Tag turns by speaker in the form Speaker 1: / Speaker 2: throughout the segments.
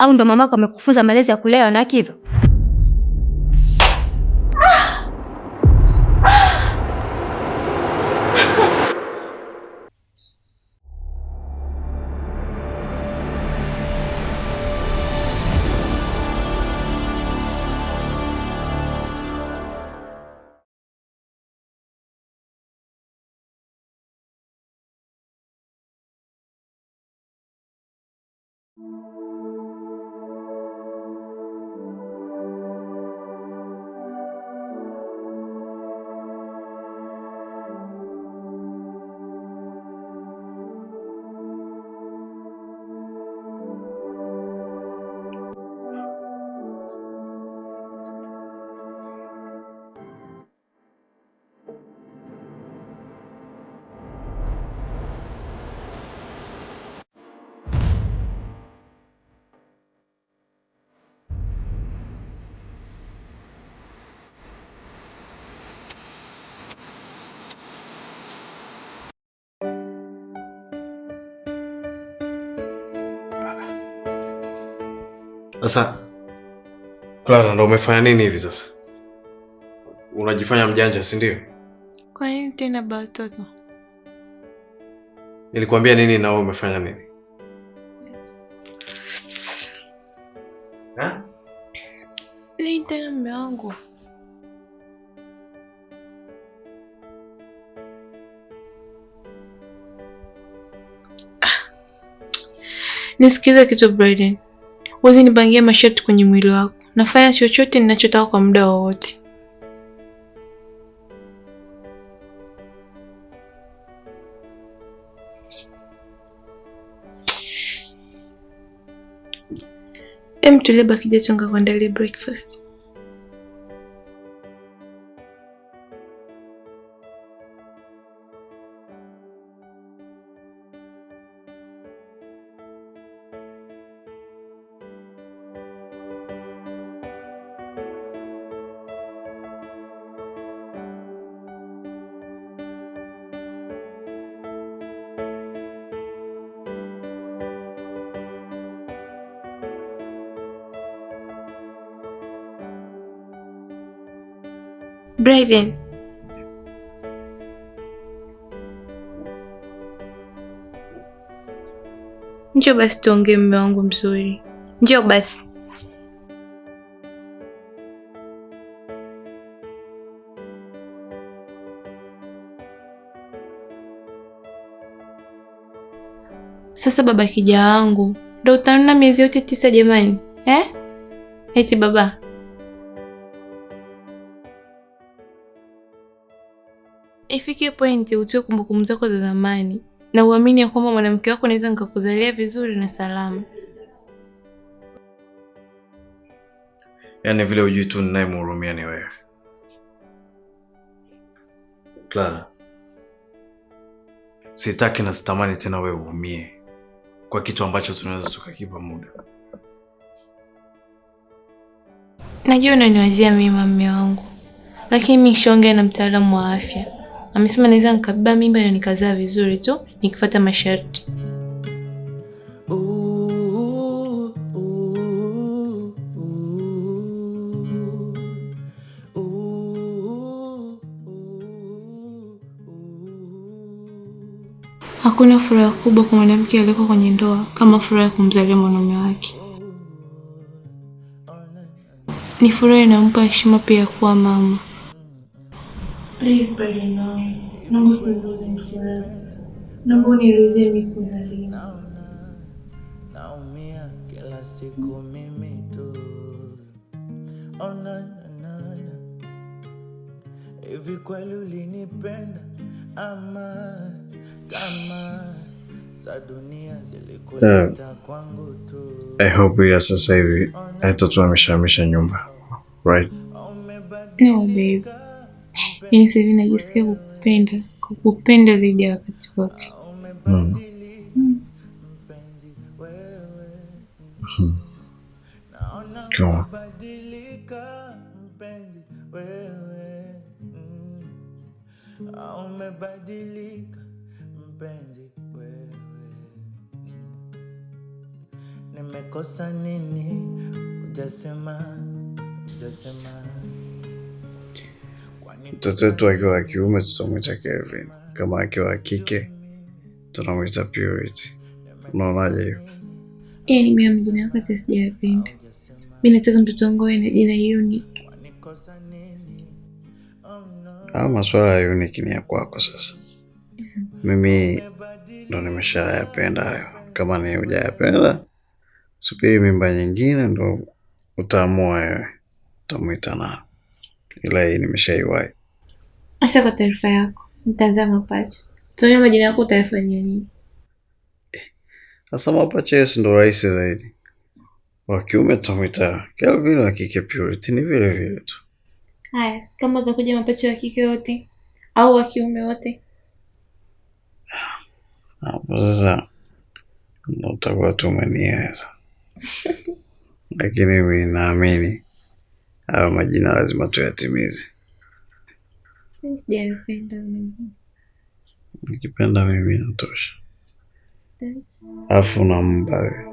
Speaker 1: Au ndo mamako amekufunza malezi ya kulea wanawake hivyo?
Speaker 2: Sasa Clara, ndo umefanya nini hivi sasa? Unajifanya mjanja, si ndio?
Speaker 3: Kwa nini tena batoto?
Speaker 2: Nilikwambia nini na wewe umefanya nini? Ha?
Speaker 3: Lini tena mume wangu? Nisikize kitu Brayden. Huwezi nipangia masharti kwenye mwili wako. Nafanya chochote ninachotaka kwa muda wowote. Tulia baki jetu ngakuandalia breakfast. Brayden. Njoo basi tuongee mume wangu mzuri. Njoo basi. Sasa baba kija wangu, ndo utanuna miezi yote 9 jamani? Eti baba. Ifike pointi utoe kumbukumbu zako za zamani na uamini ya kwamba mwanamke wako anaweza nikakuzalia vizuri na salama.
Speaker 2: Yaani vile hujui tu ninayemhurumia ni wewe. Clara, sitaki na sitamani tena wewe uumie kwa kitu ambacho tunaweza tukakipa muda.
Speaker 3: Najua unaniwazia mimi mume wangu, lakini mimi nishaongea na mtaalamu wa afya. Amesema naweza nikabeba mimba na nikazaa vizuri tu nikifuata masharti. Hakuna furaha kubwa kwa mwanamke aliyeko kwenye ndoa kama furaha ya kumzalia mwanaume wake. Ni furaha inampa heshima pia kuwa mama. Please Brayden, naomba usinigeuze furaha. Naomba uniruhusie mimi kuzaliwa.
Speaker 4: Naumia kila siku mimi tu. Hivi kweli ulinipenda ama kama za dunia zilikuleta kwangu tu?
Speaker 2: I hope ya sasa hivi hata tu ameshahamisha nyumba. Right?
Speaker 3: No babe. Mimi sasa hivi najisikia kukupenda zaidi ya wakati wote.
Speaker 2: Come on.
Speaker 4: Umebadilika mpenzi wewe. nimekosa nini? Hujasema.
Speaker 2: Mtoto wetu akiwa wa kiume tutamwita Kelvin, kama akiwa wa kike tunamwita Purity. Unaonaje hiyo?
Speaker 3: Yaani mimi majina yako hata sijayapenda. Mimi nataka mtoto wangu awe na jina unique.
Speaker 2: Maswala ya unique ni ya kwako sasa. Mimi ndo nimeshayapenda hayo. Kama ni hujayapenda, subiri mimba nyingine ndo utaamua wewe utamwita na. Ila hii nimeshaiwahi.
Speaker 3: Asa kwa taarifa yako, nitazaa mapacha. Tuone majina yako utayafanyia nini?
Speaker 2: Sasa mapacha ndo rahisi zaidi. Wa kiume tutamwita Kelvin, wa kike Purity, ni vile vile tu.
Speaker 3: Haya, kama utakuja mapacha wa kike wote au wa kiume wote?
Speaker 2: Hapo sasa ndo utakuwa tumeniweza. Lakini mimi naamini hayo majina lazima tuyatimize.
Speaker 3: Sijayapenda mimi.
Speaker 2: Nikipenda mimi natosha. Afu namba wewe.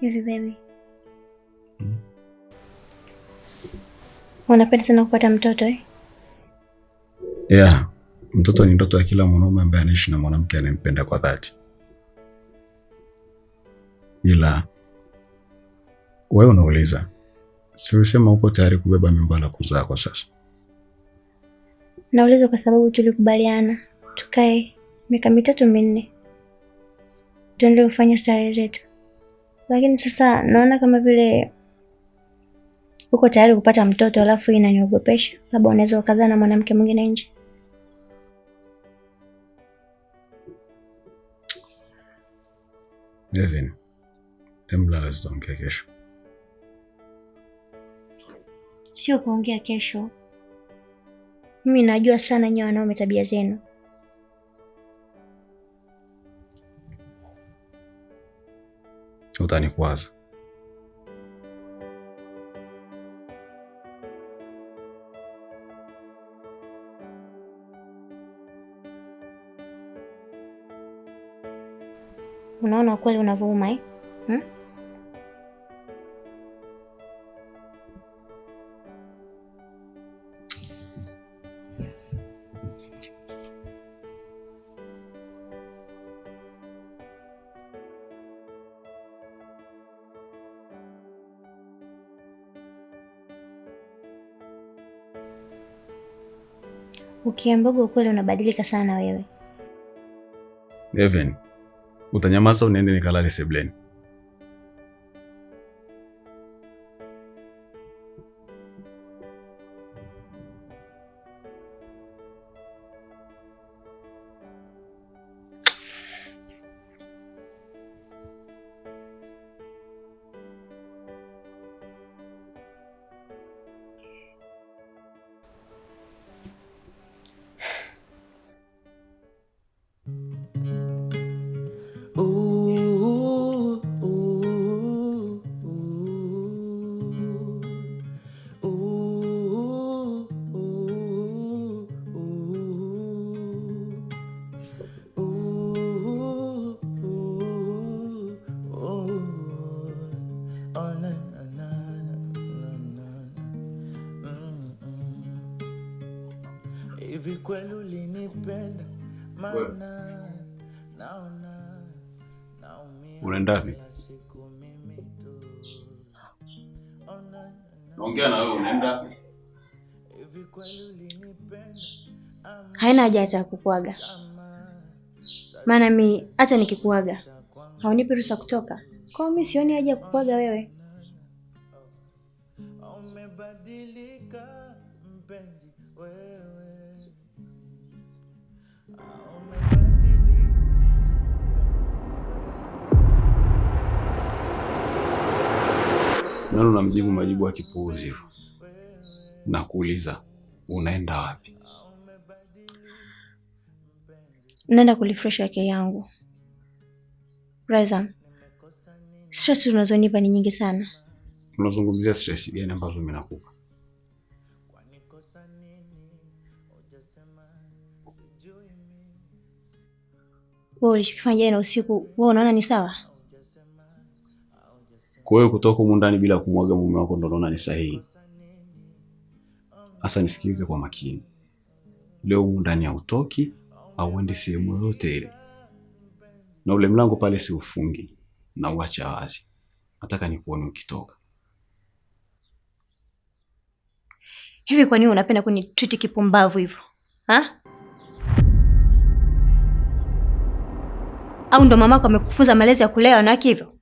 Speaker 1: Hivi baby, unapenda sana kupata mtoto eh?
Speaker 5: Yeah, mtoto ni ndoto ya kila mwanaume ambaye anaishi na mwanamke anayempenda kwa dhati. Ila wewe unauliza, si ulisema uko tayari kubeba mimba la kuzaa kwa sasa?
Speaker 1: Nauliza kwa sababu tulikubaliana tukae miaka 3-4 tuendelee kufanya starehe zetu. Lakini sasa naona kama vile uko tayari kupata mtoto alafu inaniogopesha. Labda unaweza ukazaa na mwanamke mwingine nje.
Speaker 5: Devin, emla tutaongea kesho.
Speaker 1: Sio kuongea kesho. Mimi najua sana nyinyi wanaume tabia zenu.
Speaker 5: Utanikwaza.
Speaker 1: Unaona kweli unavuma eh? Ukiamboga ukweli unabadilika sana wewe.
Speaker 5: Devin, utanyamaza uniende nikalale sebleni.
Speaker 4: Hivi kweli ulinipenda? Maana naona naumia.
Speaker 5: Unaenda wapi? Naongea na wewe, unaenda wapi?
Speaker 4: Hivi kweli ulinipenda?
Speaker 1: Haina haja hata kukuaga. Maana mimi hata nikikuaga haunipi ruhusa kutoka. Kwa mimi sioni haja kukuaga wewe.
Speaker 4: Umebadilika mpenzi wewe.
Speaker 5: Nani unamjibu majibu ya kipuuzi hivyo? Nakuuliza, unaenda wapi?
Speaker 1: Naenda kurefresh akili yangu. Raiza, stress unazonipa ni nyingi sana.
Speaker 5: Unazungumzia stress gani ambazo mimi nakupa?
Speaker 1: Wewe ulichokifanya jana usiku, wewe unaona ni sawa?
Speaker 5: Kwa hiyo kutoka humu ndani bila kumwaga mume wako ndo unaona ni sahihi? Sasa nisikilize kwa makini. Leo humu ndani hautoki au uende sehemu yoyote ile. Na ule mlango pale si ufungi na uacha wazi. Nataka nikuone ukitoka.
Speaker 1: Hivi kwa nini unapenda kunitreat kipumbavu hivyo? Ha? Au ndo mamako amekufunza malezi ya kulea wanawake hivyo?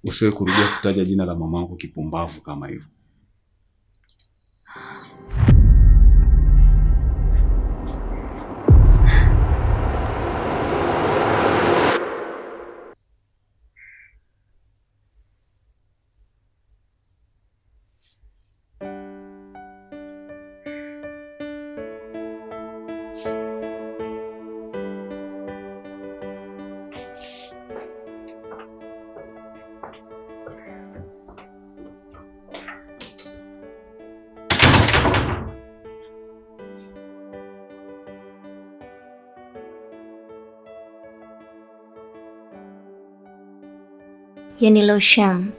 Speaker 5: Usiwe kurudia kutaja jina la mamangu kipumbavu kama hivyo.
Speaker 1: Yaani leo Sham,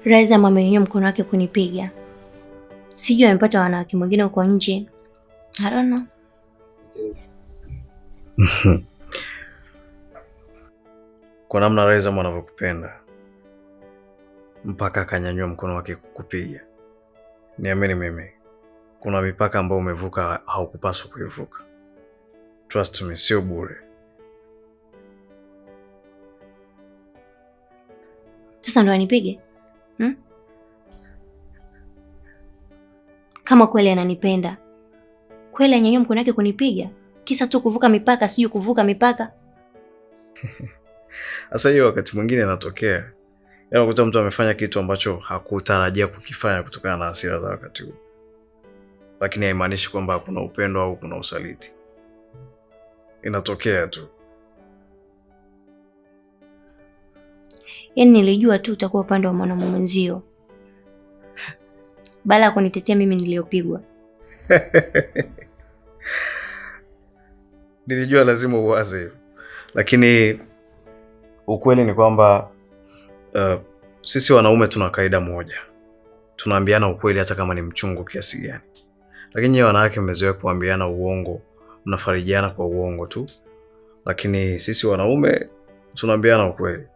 Speaker 1: Raiza amenyonya mkono wake kunipiga. Sijui amepata wanawake mwingine huko nje. I don't know.
Speaker 2: Kwa namna Raiza anavyokupenda mpaka akanyanyua mkono wake kukupiga. Niamini mimi, kuna mipaka ambayo umevuka haukupaswa kuivuka. Trust me, sio bure.
Speaker 1: Sasa ndo anipige? Kama kweli ananipenda, kweli anyanyua mkono wake kunipiga kisa tu kuvuka mipaka, sijui kuvuka mipaka.
Speaker 2: Sasa hiyo wakati mwingine inatokea. Yaani unakuta mtu amefanya kitu ambacho hakutarajia kukifanya kutokana na hasira za wakati huo. Lakini haimaanishi kwamba kuna upendo au kuna usaliti. Inatokea tu.
Speaker 1: Yaani nilijua tu utakuwa upande wa mwanamume mwenzio. Bala kunitetea mimi niliyopigwa.
Speaker 2: Nilijua lazima uwaze hivyo. Lakini ukweli ni kwamba sisi wanaume tuna kaida moja. Tunaambiana ukweli hata kama ni mchungu kiasi gani. Lakini nyinyi wanawake mmezoea kuambiana uongo, mnafarijiana kwa uongo tu. Lakini sisi wanaume tunaambiana ukweli.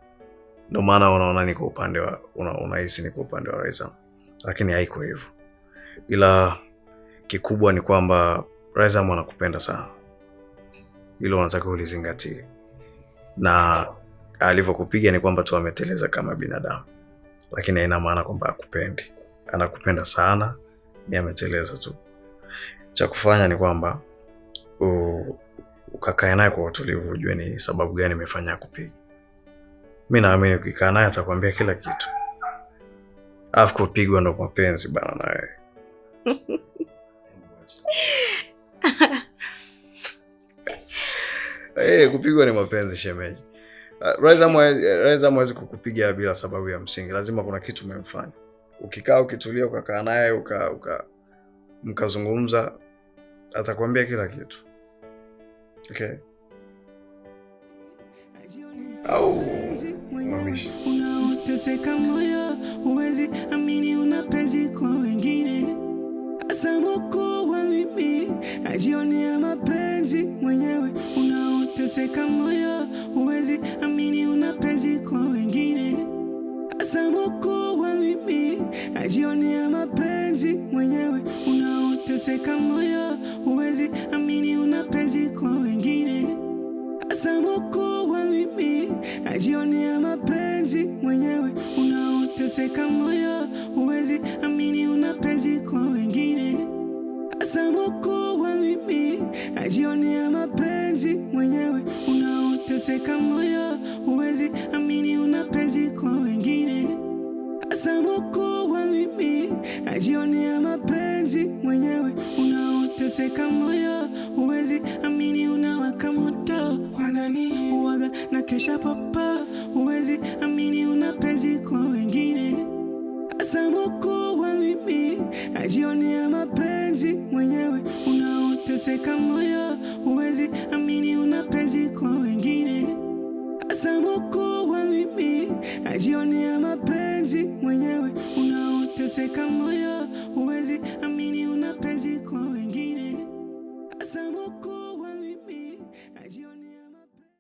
Speaker 2: Ndio maana unaona niko upande wa unahisi niko upande wa Raiza. Lakini haiko hivyo. Ila kikubwa ni kwamba Raiza anakupenda sana. Hilo unataka ulizingatie. Na alivyokupiga ni kwamba tu ameteleza kama binadamu. Lakini haina maana kwamba hakupendi. Anakupenda sana, ni ameteleza tu. Cha kufanya ni kwamba ukakae naye kwa utulivu, ujue ni sababu gani imefanya akupiga. Mimi naamini ukikaa naye atakwambia kila kitu. Alafu kupigwa ndo mapenzi bana na wewe. Kupigwa ni mapenzi shemeji. Raiza mwezi kukupiga bila sababu ya msingi. Lazima kuna kitu umemfanya. Ukikaa ukitulia ukakaa naye mkazungumza atakwambia kila kitu. Okay? Au mamishi.
Speaker 4: Unaoteseka moyo, huwezi amini unapenzi kwa wengine. Asa mkuu wa mimi, najionea mapenzi mwenyewe. Unaoteseka moyo, huwezi amini unapenzi kwa wengine. Asa mkuu wa mimi, najionea mapenzi mwenyewe. Unaoteseka moyo, huwezi amini unapenzi kwa wengine. Asa mkuu wa mimi, najionea mapenzi mwenyewe. unaoteseka moyo, huwezi amini una penzi kwa wengine. Asa mkuu wa mimi najionea mapenzi mwenyewe. Unaoteseka moyo, huwezi amini una penzi kwa wengine. Asa mkuu wa mimi najionea mapenzi mwenyewe. Unaoteseka moyo, huwezi amini unawaka moto. Kwa nani uwaga na kesha papa, huwezi amini una penzi kwa wengine. Asa mkuu wa mimi najionea mapenzi mwenyewe. Unaoteseka moyo, huwezi amini una penzi kwa wengine. Asa mkuu wa mimi najionea mapenzi mwenyewe. Unaoteseka moyo, huwezi amini una penzi kwa wengine. Asa mkuu